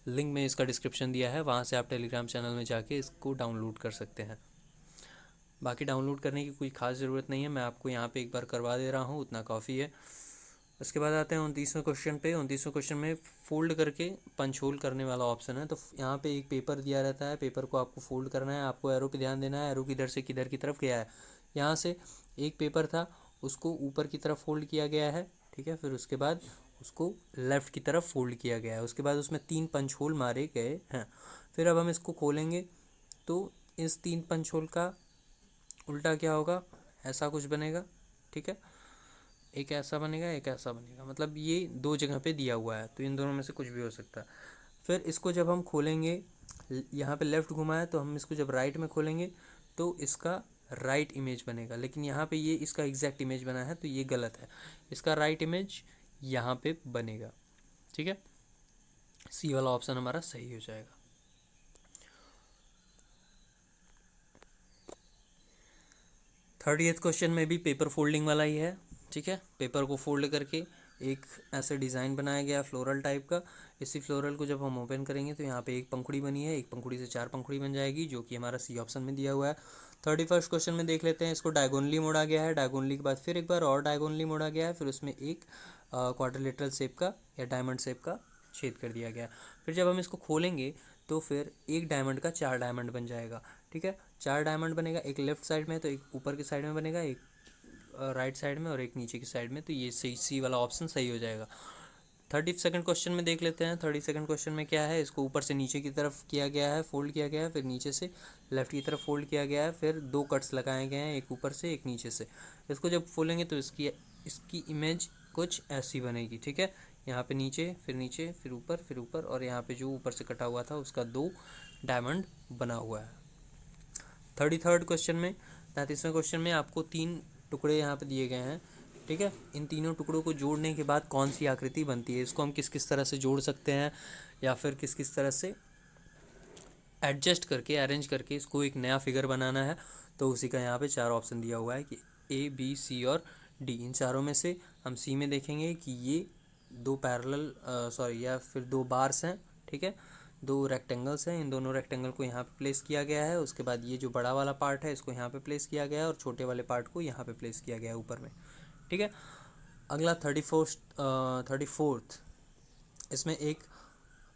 लिंक में इसका डिस्क्रिप्शन दिया है, वहाँ से आप टेलीग्राम चैनल में जाके इसको डाउनलोड कर सकते हैं। बाकी डाउनलोड करने की कोई ख़ास ज़रूरत नहीं है, मैं आपको यहाँ पे एक बार करवा दे रहा हूँ, उतना काफ़ी है। उसके बाद आते हैं 29वें क्वेश्चन पे। 29वें क्वेश्चन में फोल्ड करके पंच होल करने वाला ऑप्शन है। तो यहाँ पे एक पेपर दिया रहता है, पेपर को आपको फोल्ड करना है, आपको एरो पे ध्यान देना है, एरो किधर से किधर की तरफ गया है। यहाँ से एक पेपर था, उसको ऊपर की तरफ फोल्ड किया गया है, ठीक है। फिर उसके बाद उसको लेफ़्ट की तरफ फोल्ड किया गया है, उसके बाद उसमें 3 पंच होल मारे गए हैं। फिर अब हम इसको खोलेंगे तो इस 3 पंच होल का उल्टा क्या होगा? ऐसा कुछ बनेगा, ठीक है। एक ऐसा बनेगा, एक ऐसा बनेगा, मतलब ये 2 जगह पे दिया हुआ है, तो इन दोनों में से कुछ भी हो सकता है। फिर इसको जब हम खोलेंगे, यहाँ पे लेफ़्ट घुमा है, तो हम इसको जब राइट में खोलेंगे तो इसका राइट इमेज बनेगा, लेकिन यहाँ पे ये इसका एग्जैक्ट इमेज बना है तो ये गलत है। इसका राइट इमेज यहाँ पे बनेगा, ठीक है। सी वाला ऑप्शन हमारा सही हो जाएगा। 30th क्वेश्चन में भी पेपर फोल्डिंग वाला ही है, ठीक है। पेपर को फोल्ड करके एक ऐसे डिज़ाइन बनाया गया फ्लोरल टाइप का। इसी फ्लोरल को जब हम ओपन करेंगे तो यहाँ पे एक पंखुड़ी बनी है, एक पंखुड़ी से 4 पंखुड़ी बन जाएगी, जो कि हमारा सी ऑप्शन में दिया हुआ है। 31st क्वेश्चन में देख लेते हैं, इसको डायगोनली मोड़ा गया है, डायगोनली के बाद फिर एक बार और डायगोनली मोड़ा गया है, फिर उसमें एक क्वाड्रिलेटरल शेप का या डायमंड शेप का छेद कर दिया गया है। फिर जब हम इसको खोलेंगे तो फिर एक डायमंड का 4 डायमंड बन जाएगा। ठीक है, 4 डायमंड बनेगा, एक लेफ्ट साइड में तो एक ऊपर की साइड में बनेगा, एक राइट साइड में और एक नीचे की साइड में। तो ये सही, सी वाला ऑप्शन सही हो जाएगा। 32nd क्वेश्चन में देख लेते हैं। 32nd क्वेश्चन में क्या है, इसको ऊपर से नीचे की तरफ किया गया है, फोल्ड किया गया है, फिर नीचे से लेफ्ट की तरफ फोल्ड किया गया है, फिर 2 कट्स लगाए गए हैं, एक ऊपर से एक नीचे से। इसको जब खोलेंगे तो इसकी इमेज कुछ ऐसी बनेगी। ठीक है, यहाँ पे नीचे, फिर ऊपर और यहाँ पे जो ऊपर से कटा हुआ था उसका 2 डायमंड बना हुआ है। 33rd क्वेश्चन में, 33वें क्वेश्चन में आपको 3 टुकड़े यहाँ पे दिए गए हैं। ठीक है, इन तीनों टुकड़ों को जोड़ने के बाद कौन सी आकृति बनती है, इसको हम किस किस तरह से जोड़ सकते हैं या फिर किस किस तरह से एडजस्ट करके, अरेंज करके इसको एक नया फिगर बनाना है। तो उसी का यहाँ पे 4 ऑप्शन दिया हुआ है कि ए, बी, सी और डी। इन चारों में से हम सी में देखेंगे कि ये 2 पैरेलल या फिर 2 बार्स हैं। ठीक है, 2 रेक्टेंगल्स हैं, इन दोनों रेक्टेंगल को यहाँ पे प्लेस किया गया है। उसके बाद ये जो बड़ा वाला पार्ट है इसको यहाँ पे प्लेस किया गया है और छोटे वाले पार्ट को यहाँ पे प्लेस किया गया है ऊपर में। ठीक है, अगला 34th, इसमें एक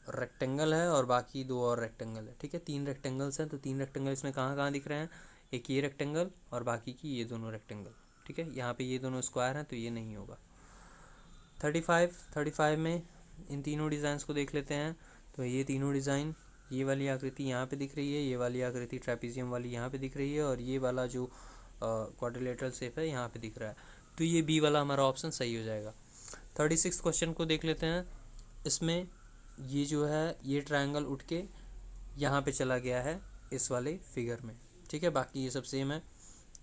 रेक्टेंगल है और बाकी 2 और रेक्टेंगल है। ठीक है, 3 रेक्टेंगल्स हैं, तो 3 रेक्टेंगल इसमें कहाँ कहाँ दिख रहे हैं, एक ये रेक्टेंगल और बाकी की ये दोनों रेक्टेंगल। ठीक है, यहाँ पे ये दोनों स्क्वायर हैं तो ये नहीं होगा। 35 में इन तीनों डिज़ाइंस को देख लेते हैं। तो ये तीनों डिज़ाइन, ये वाली आकृति यहाँ पे दिख रही है, ये वाली आकृति ट्रेपीजियम वाली यहाँ पे दिख रही है और ये वाला जो क्वाड्रिलेटरल शेप है यहाँ पे दिख रहा है। तो ये बी वाला हमारा ऑप्शन सही हो जाएगा। 36 क्वेश्चन को देख लेते हैं। इसमें ये जो है ये ट्रायंगल उठ के यहाँ पे चला गया है इस वाले फिगर में। ठीक है, बाकी ये सब सेम है।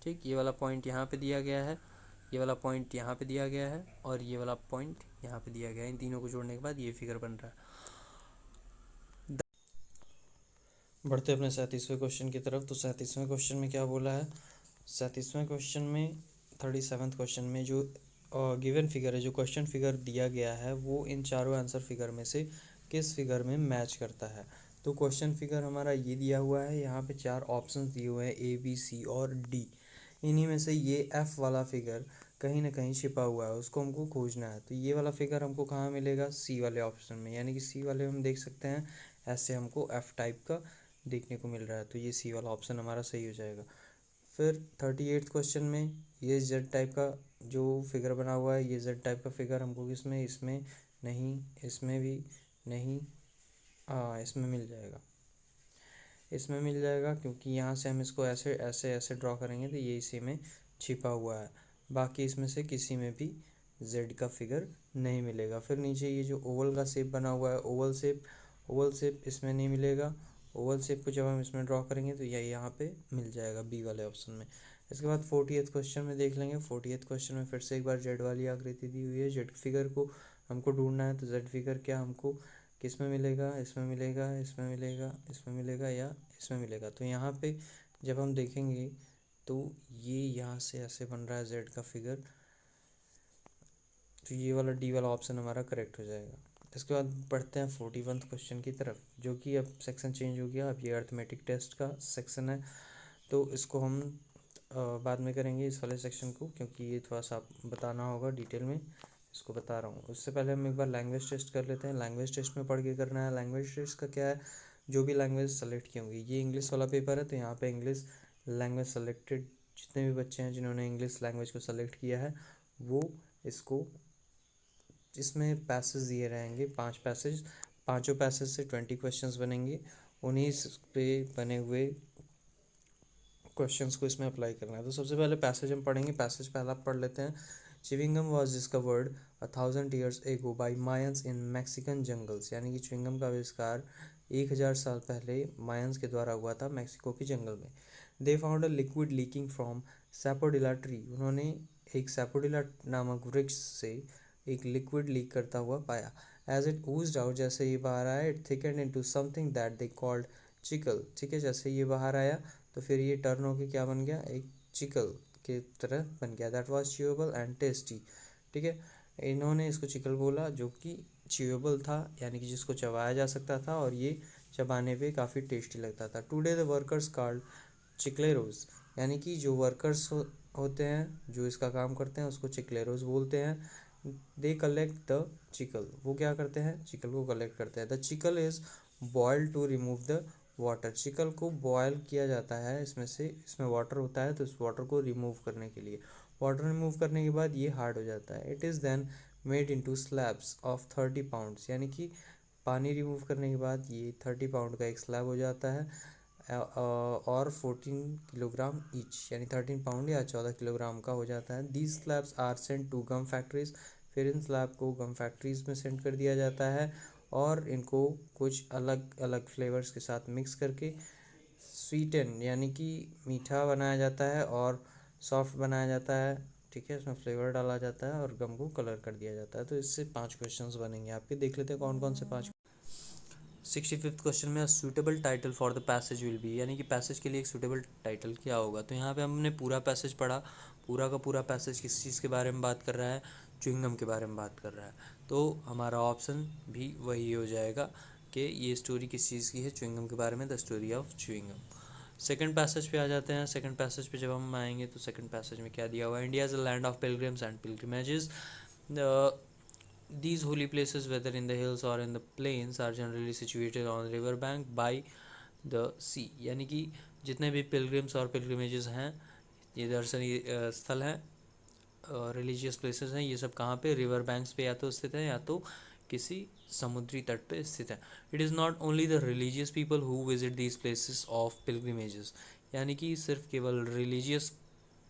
ठीक, ये वाला पॉइंट यहाँ पे दिया गया है, ये वाला पॉइंट यहाँ पे दिया गया है और ये वाला पॉइंट यहाँ पे दिया गया है। इन तीनों को जोड़ने के बाद ये फिगर बन रहा है। बढ़ते अपने 37वें क्वेश्चन की तरफ। तो 37वें क्वेश्चन में क्या बोला है, 37वें क्वेश्चन में 37th क्वेश्चन में जो गिवन फिगर है, जो क्वेश्चन फिगर दिया गया है, वो इन चारों आंसर फिगर में से किस फिगर में मैच करता है। तो क्वेश्चन फिगर हमारा ये दिया हुआ है, यहाँ पे 4 ऑप्शंस दिए हुए हैं ए, बी, सी और डी। इन्हीं में से ये एफ वाला फिगर कहीं ना कहीं छिपा हुआ है, उसको हमको खोजना है। तो ये वाला फिगर हमको कहाँ मिलेगा, सी वाले ऑप्शन में, यानी कि सी वाले हम देख सकते हैं ऐसे हमको एफ टाइप का देखने को मिल रहा है। तो ये सी वाला ऑप्शन हमारा सही हो जाएगा। फिर 38th क्वेश्चन में ये जेड टाइप का जो फिगर बना हुआ है, ये जेड टाइप का फिगर हमको किसमें, इसमें नहीं, इसमें भी नहीं, हाँ इसमें मिल जाएगा, इसमें मिल जाएगा, क्योंकि यहाँ से हम इसको ऐसे ऐसे ऐसे ड्रॉ करेंगे तो ये इसी में छिपा हुआ है। बाकी इसमें से किसी में भी जेड का फिगर नहीं मिलेगा। फिर नीचे ये जो ओवल का शेप बना हुआ है, ओवल शेप इसमें नहीं मिलेगा। ओवल शेप को जब हम इसमें ड्रॉ करेंगे तो यह यहाँ पे मिल जाएगा बी वाले ऑप्शन में। इसके बाद 40th क्वेश्चन में देख लेंगे। 40th क्वेश्चन में फिर से एक बार जेड वाली आकृति दी हुई है, जेड फिगर को हमको ढूंढना है। तो जेड फिगर क्या हमको किस में मिलेगा, इसमें मिलेगा, इसमें मिलेगा, इसमें मिलेगा या इसमें मिलेगा। तो यहाँ पे जब हम देखेंगे तो ये यहाँ से ऐसे बन रहा है जेड का फिगर, तो ये वाला डी वाला ऑप्शन हमारा करेक्ट हो जाएगा। इसके बाद बढ़ते हैं 41th क्वेश्चन की तरफ, जो कि अब सेक्शन चेंज हो गया, अब ये अर्थमेटिक टेस्ट का सेक्शन है। तो इसको हम बाद में करेंगे इस वाले सेक्शन को, क्योंकि ये थोड़ा सा बताना होगा डिटेल में, इसको बता रहा हूँ। उससे पहले हम एक बार लैंग्वेज टेस्ट कर लेते हैं। लैंग्वेज टेस्ट में पढ़ के करना है। लैंग्वेज टेस्ट का क्या है, जो भी लैंग्वेज सेलेक्ट की होंगी, ये इंग्लिश वाला पेपर है तो यहाँ पे इंग्लिश लैंग्वेज सेलेक्टेड, जितने भी बच्चे हैं जिन्होंने इंग्लिश लैंग्वेज को सेलेक्ट किया है वो इसको, इसमें पैसेज दिए रहेंगे 5 पैसेज, पाँचों पैसेज से 20 क्वेश्चंस बनेंगे। उन्हीं पे बने हुए क्वेश्चंस को इसमें अप्लाई करना है। तो सबसे पहले पैसेज हम पढ़ेंगे। पैसेज पहला पढ़ लेते हैं। Chewing gum was discovered 1000 years ago by Mayans in Mexican jungles, यानी कि च्युइंगम का आविष्कार 1000 साल पहले मायंस के द्वारा हुआ था मैक्सिको के जंगल में। They found a liquid leaking from sapodilla tree, उन्होंने एक सैपोडिला नामक वृक्ष से एक लिक्विड लीक करता हुआ पाया। एज इट ओज्ड आउट, जैसे ये बाहर आया, it thicken into something that they called chicle. ठीक है, जैसे ये बाहर आया तो फिर ये टर्न होके क्या बन गया, एक चिकल के तरह बन गया। That was chewable and tasty. ठीक है, इन्होंने इसको चिकल बोला, जो कि च्यूएबल था, यानी कि जिसको चबाया जा सकता था और ये चबाने पे काफ़ी टेस्टी लगता था। टुडे द वर्कर्स कॉल्ड चिकलेरोज, यानी कि जो वर्कर्स होते हैं, जो इसका काम करते हैं, उसको चिकलेरोज बोलते हैं। दे कलेक्ट द चिकल, वो क्या करते हैं, चिकल को कलेक्ट करते हैं। The chicle is boiled to remove the water, chicle को बॉयल किया जाता है, इसमें वाटर होता है, तो इस वाटर को रिमूव करने के लिए, वाटर रिमूव करने के बाद ये हार्ड हो जाता है। It is then made into slabs of 30 pounds, यानी कि पानी रिमूव करने के बाद ये 30 पाउंड का एक स्लैब हो जाता है, और 14 किलोग्राम ईच, यानी 13 पाउंड या 14 किलोग्राम का हो जाता है। These slabs are sent to gum factories, फिर इन स्लैब को गम फैक्ट्रीज में सेंड कर दिया जाता है, और इनको कुछ अलग अलग फ्लेवर्स के साथ मिक्स करके स्वीटन, यानी कि मीठा बनाया जाता है और सॉफ्ट बनाया जाता है। ठीक है, इसमें फ्लेवर डाला जाता है और गम को कलर कर दिया जाता है। तो इससे 5 क्वेश्चंस बनेंगे आपके, देख लेते हैं कौन कौन से 5। 65th क्वेश्चन में suitable title for the passage will be, यानी कि पैसेज के लिए एक सूटेबल टाइटल क्या होगा। तो यहाँ पे हमने पूरा पैसेज पढ़ा, पूरा का पूरा पैसेज किस चीज़ के बारे में बात कर रहा है, च्युइंगम के बारे में बात कर रहा है, तो हमारा ऑप्शन भी वही हो जाएगा कि ये स्टोरी किस चीज़ की है, च्युइंगम के बारे में, the story of chewing gum. Second passage पे आ जाते हैं। सेकंड पैसेज पे जब हम आएंगे तो सेकंड पैसेज में क्या दिया हुआ है, India is a land of pilgrims and pilgrimages. These holy places, whether in the hills or in the plains, are generally situated on the river bank by the sea, यानी कि जितने भी pilgrims और पिलग्रिमेजेस हैं, ये दर्शनीय स्थल हैं, रिलीजियस प्लेसेस हैं, ये सब कहाँ पे, रिवर बैंक्स पे या तो स्थित है या तो किसी समुद्री तट पे स्थित है। It is not only the religious people who visit these places of pilgrimages, यानी कि सिर्फ केवल रिलीजियस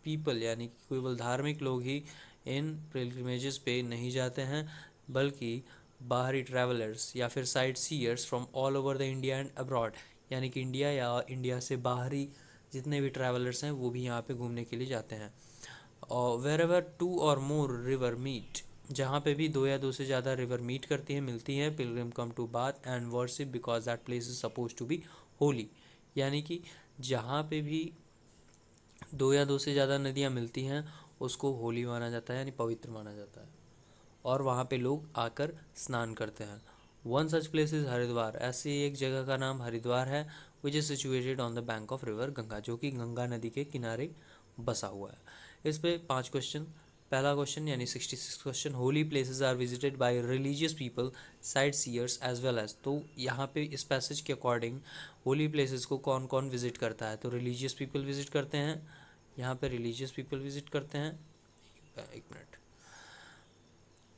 पीपल, यानी कि केवल धार्मिक लोग ही इन पिलग्रिमेजेस पे नहीं जाते हैं, बल्कि बाहरी ट्रैवलर्स या फिर sightseers from all over the India and abroad, यानी कि इंडिया या इंडिया से बाहरी जितने भी ट्रैवलर्स हैं वो भी यहाँ पे घूमने के लिए जाते हैं। और वेर एवर 2 और मोर रिवर मीट, जहाँ पे भी 2 या 2 से ज़्यादा रिवर मीट करती हैं, मिलती हैं, pilgrim come to bath and worship because that place is suppose to be holy, यानी कि जहाँ पे भी 2 या 2 से ज़्यादा नदियाँ मिलती हैं उसको होली माना जाता है, यानी पवित्र माना जाता है, और वहाँ पे लोग आकर स्नान करते हैं। One such place is Haridwar, ऐसी एक जगह का नाम हरिद्वार है, which is situated on the bank of river Ganga, जो कि गंगा नदी के किनारे बसा हुआ है। इस पे 5 क्वेश्चन। पहला क्वेश्चन यानी 66 question, holy places are visited by religious people, sightseers as well as, तो यहाँ पे इस पैसेज के अकॉर्डिंग होली प्लेसेस को कौन कौन विजिट करता है, तो रिलीजियस पीपल विजिट करते हैं, यहाँ पे रिलीजियस पीपल विजिट करते हैं, एक मिनट,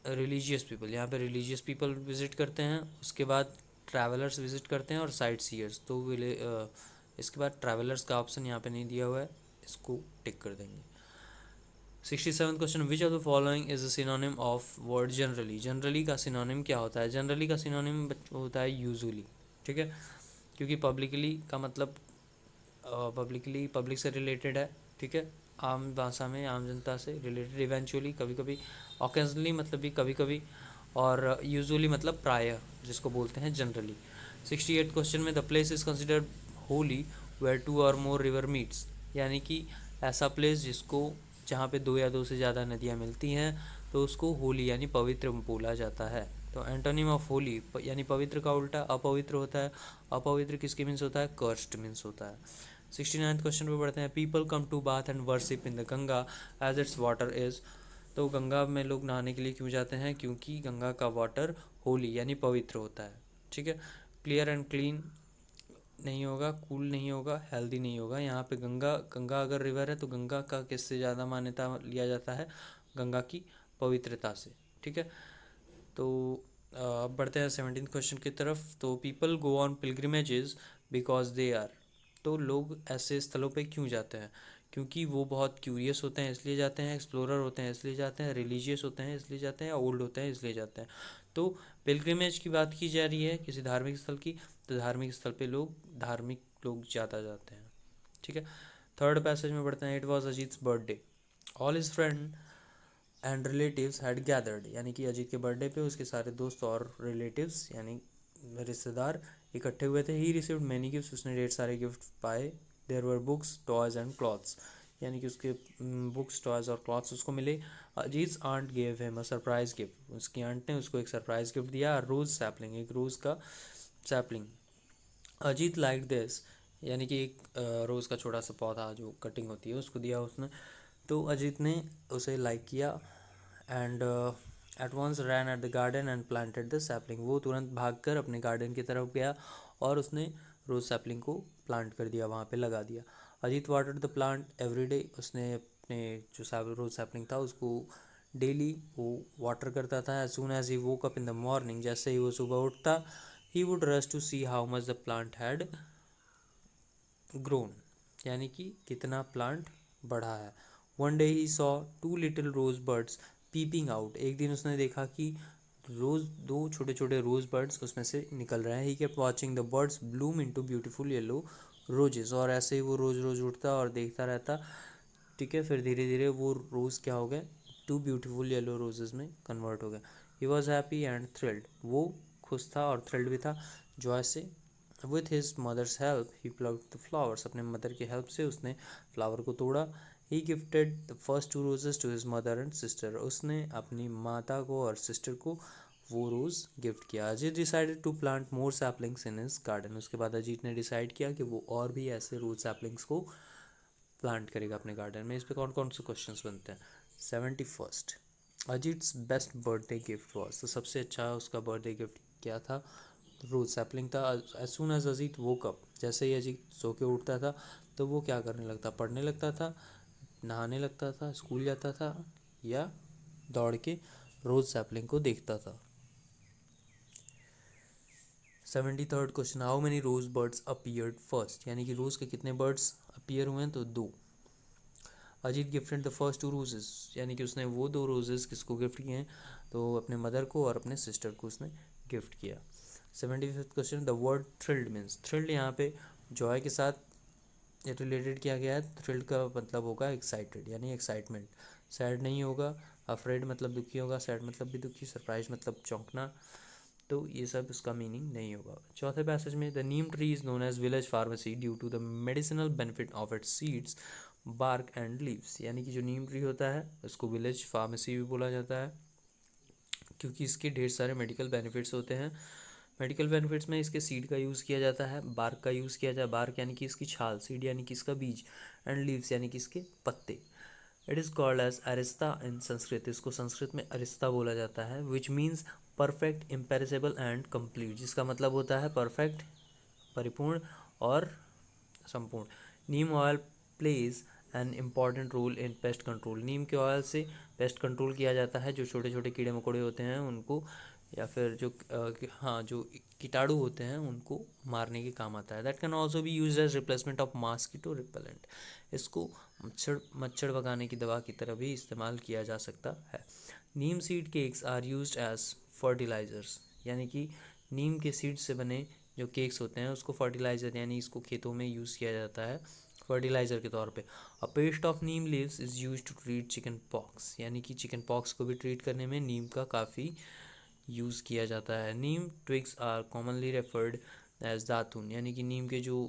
रिलीजियस पीपल, यहाँ पे रिलीजियस पीपल विज़िट करते हैं, उसके बाद ट्रैवलर्स विज़िट करते हैं और साइट सीयर्स, तो इसके बाद ट्रैवलर्स का ऑप्शन यहाँ पे नहीं दिया हुआ है, इसको टिक कर देंगे। 67 question, which of the following is a synonym of word generally, generally का सिनोनिम क्या होता है, जनरली का सिनोनिम होता है यूजुअली, ठीक है, क्योंकि पब्लिकली का मतलब पब्लिकली पब्लिक से रिलेटेड है, ठीक है, आम भाषा में आम जनता से रिलेटेड, इवेंचुअली कभी कभी, ऑकेजनली मतलब भी कभी कभी, और यूजुअली मतलब प्रायः, जिसको बोलते हैं जनरली। 68 क्वेश्चन में the place is considered holy where 2 और मोर रिवर मीट्स, यानी कि ऐसा प्लेस जिसको जहाँ पे 2 या 2 से ज़्यादा नदियाँ मिलती हैं तो उसको होली यानी पवित्र बोला जाता है। तो एंटोनिम ऑफ होली यानी पवित्र का उल्टा अपवित्र होता है, अपवित्र किसके मीन्स होता है, कर्स्ट मीन्स होता है। 69th क्वेश्चन पे पढ़ते हैं, people come to bath and worship in the Ganga as its water is, तो गंगा में लोग नहाने के लिए क्यों जाते हैं, क्योंकि गंगा का वाटर होली यानी पवित्र होता है, ठीक है। क्लियर एंड क्लीन नहीं होगा, कूल नहीं होगा, हेल्दी नहीं होगा। यहाँ पे गंगा गंगा अगर रिवर है तो गंगा का किससे ज़्यादा मान्यता लिया जाता है, गंगा की पवित्रता से, ठीक है। तो अब बढ़ते हैं 17th क्वेश्चन की तरफ। तो people go on pilgrimages because they are, तो लोग ऐसे स्थलों पे क्यों जाते हैं, क्योंकि वो बहुत क्यूरियस होते हैं इसलिए जाते हैं, एक्सप्लोरर होते हैं इसलिए जाते हैं, रिलीजियस होते हैं इसलिए जाते हैं, ओल्ड होते हैं इसलिए जाते हैं। तो पिलग्रिमेज की बात की जा रही है किसी धार्मिक स्थल की, तो धार्मिक स्थल पे धार्मिक लोग ज़्यादा जाते हैं, ठीक है। थर्ड पैसेज में बढ़ते हैं, it was Ajit's birthday, all his friend and relatives had gathered, यानी कि अजीत के बर्थडे पे उसके सारे दोस्त और रिलेटिव्स यानी रिश्तेदार इकट्ठे हुए थे। ही रिसीव्ड मैनी गिफ्ट्स, उसने ढेर सारे गिफ्ट पाए। There were books, toys and clothes, यानी कि उसके बुक्स टॉयज और क्लॉथ्स उसको मिले. अजीज aunt gave him a surprise gift. उसकी आंट ने उसको एक सरप्राइज गिफ्ट दिया. रोज सैपलिंग, एक रोज का सैपलिंग. अजीत लाइक दिस, यानी कि एक रोज़ का छोटा सा पौधा जो कटिंग होती है उसको दिया उसने. तो अजीत ने उसे लाइक किया. And at once ran at the garden and planted the sapling. वो तुरंत भागकर अपने गार्डन की तरफ गया और उसने रोज़ सैपलिंग को प्लांट कर दिया, वहाँ पे लगा दिया. Ajit watered the plant every day. उसने अपने जो रोज़ सैपलिंग था उसको डेली वो वाटर करता था. As soon as he woke up in the morning, जैसे ही वो सुबह उठता, he would rush to see how much the plant had grown, यानी कि कितना प्लांट बढ़ा है. One day he saw two little rose birds peeping out. एक दिन उसने देखा कि दो छोटे छोटे रोज बर्ड्स उसमें से निकल रहे हैं. He kept watching the birds Bloom into beautiful yellow roses. और ऐसे ही वो रोज रोज उठता और देखता रहता. ठीक है, फिर धीरे धीरे वो रोज़ क्या हो गए, टू ब्यूटीफुल येलो रोजेस में कन्वर्ट हो गए. He was happy and thrilled. वो खुश था और थ्रिल्ड भी था, जॉय से. With his mother's help he plucked the flowers. अपने मदर की हेल्प से उसने फ्लावर को तोड़ा. He gifted the first two roses to his mother and sister. उसने अपनी माता को और सिस्टर को वो रोज़ गिफ्ट किया. Ajit decided to plant more saplings in his garden. उसके बाद अजीत ने डिसाइड किया कि वो और भी ऐसे रोज सैपलिंग्स को प्लांट करेगा अपने गार्डन में. इस पे कौन कौन से क्वेश्चंस बनते हैं. 71st, Ajit's best birthday gift was. तो सबसे अच्छा उसका बर्थडे गिफ्ट क्या था, रोज सैपलिंग था. As soon as Ajit woke up, जैसे ही अजीत सो के उठता था तो वो क्या करने लगता, पढ़ने लगता था, नहाने लगता था, स्कूल जाता था, या दौड़ के रोज सैपलिंग को देखता था. 73rd question, how many rose birds appeared first. यानी कि रोज के कितने बर्ड्स अपीयर हुए हैं, तो दो. Ajit gifted the first two roses, यानी कि उसने वो दो रोजेस किसको गिफ्ट किए हैं, तो अपने मदर को और अपने सिस्टर को उसने गिफ्ट किया. 75th question, the word thrilled means. Thrilled यहाँ पे जॉय के साथ रिलेटेड किया गया है. थ्रिल्ड का मतलब होगा एक्साइटेड, यानी एक्साइटमेंट. सैड नहीं होगा. अफ्रेड मतलब दुखी होगा, सैड मतलब भी दुखी, सरप्राइज मतलब चौंकना. तो ये सब इसका मीनिंग नहीं होगा. चौथे पैसेज में, the neem tree is known as village pharmacy due to the medicinal benefit of its seeds bark and leaves. यानी कि जो नीम ट्री होता है उसको विलेज फार्मेसी भी बोला जाता है क्योंकि इसके ढेर सारे मेडिकल बेनिफिट्स होते हैं. मेडिकल बेनिफिट्स में इसके सीड का यूज़ किया जाता है, बार्क का यूज़ किया जाता है. बार्क यानी कि इसकी छाल, सीड यानी कि इसका बीज, एंड लीव्स यानी कि इसके पत्ते. It is called as arishta in Sanskrit. इसको संस्कृत में अरिस्ता बोला जाता है. Which means perfect, imperishable and complete. जिसका मतलब होता है परफेक्ट, परिपूर्ण और संपूर्ण. Neem oil plays an important role in pest control. Neem के ऑयल से पेस्ट कंट्रोल किया जाता है. जो छोटे छोटे कीड़े मकोड़े होते हैं उनको, या फिर जो जो कीटाणु होते हैं उनको मारने के काम आता है. That can also be use as replacement of mosquito repellent. इसको मच्छर मच्छर भगाने की दवा की तरह भी इस्तेमाल किया जा सकता है. Neem seed cakes are used as fertilisers. यानी कि नीम के सीड से बने जो केक्स होते हैं उसको फर्टिलाइज़र, यानी इसको खेतों में यूज़ किया जाता है फर्टिलाइज़र के तौर पे. A paste of neem leaves is use to treat chicken pox. यानी कि चिकन पॉक्स को भी ट्रीट करने में नीम का काफ़ी यूज़ किया जाता है. Neem twigs are commonly referred as datun. यानी कि नीम के जो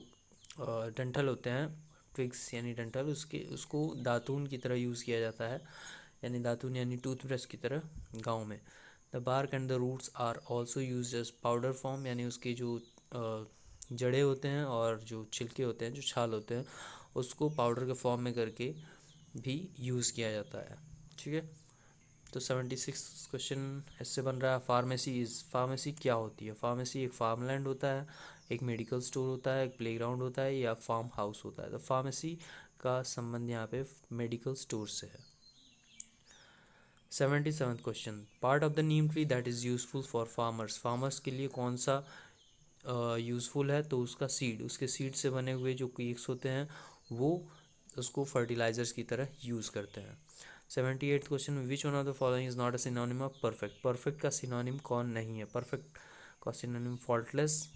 डंठल होते हैं, ट्विग्स यानी डंठल, उसको दातून की तरह यूज़ किया जाता है. यानी दातून यानी टूथब्रश की तरह गाँव में. The bark and the roots are also use as powder form. यानी उसके जो जड़े होते हैं और जो छिलके होते हैं, जो छाल होते हैं, उसको पाउडर के फॉर्म में करके भी यूज़ किया जाता है. ठीक है, तो 76 क्वेश्चन इससे बन रहा है, फार्मेसी इज़. फार्मेसी क्या होती है. फार्मेसी एक फार्मलैंड होता है, एक मेडिकल स्टोर होता है, एक प्लेग्राउंड होता है, या फार्म हाउस होता है. तो फार्मेसी का संबंध यहाँ पे मेडिकल स्टोर से है. 77th question, part of the neem tree that is useful for farmers. Farmers के लिए कौन सा यूज़फुल है, तो उसका सीड, उसके सीड से बने हुए जो केक्स होते हैं वो उसको फर्टिलाइजर्स की तरह यूज़ करते हैं. 78th question, which one of the following is not a synonym of perfect. Perfect का सिनोनिम कौन नहीं है. परफेक्ट का सिनोनिम फॉल्टलेस,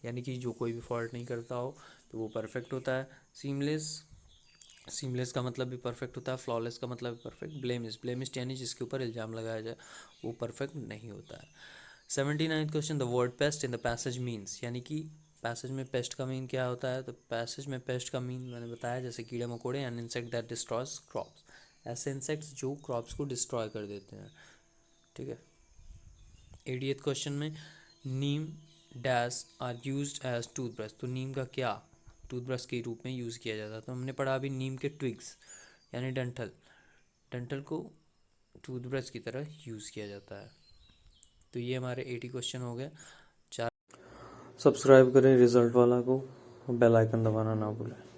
यानी कि जो कोई भी फॉल्ट नहीं करता हो तो वो परफेक्ट होता है. सीमलेस, सीमलेस का मतलब भी परफेक्ट होता है. फ्लॉलेस का मतलब परफेक्ट. ब्लेमिश, ब्लेमिश यानी जिसके ऊपर इल्ज़ाम लगाया जाए वो परफेक्ट नहीं होता है. 79th question, the word paste in the passage means. यानी कि पैसेज में पेस्ट का मीन क्या होता है? तो पैसेज में पेस्ट का मीन मैंने बताया, जैसे कीड़े मकोड़े and insect that destroys crops, ऐसे इंसेक्ट्स जो क्रॉप्स को डिस्ट्रॉय कर देते हैं। ठीक है। 80th क्वेश्चन में neem dash are used as toothbrush, तो नीम का क्या टूथब्रश के रूप में यूज़ किया जाता है? तो हमने पढ़ा अभी नीम के ट्विग्स यानी डंठल, डंठल को टूथब्रश की तरह यूज़ किया जाता है। तो ये हमारे 80 क्वेश्चन हो गए। सब्सक्राइब करें रिजल्ट वाला को, बेल आइकन दबाना ना भूलें।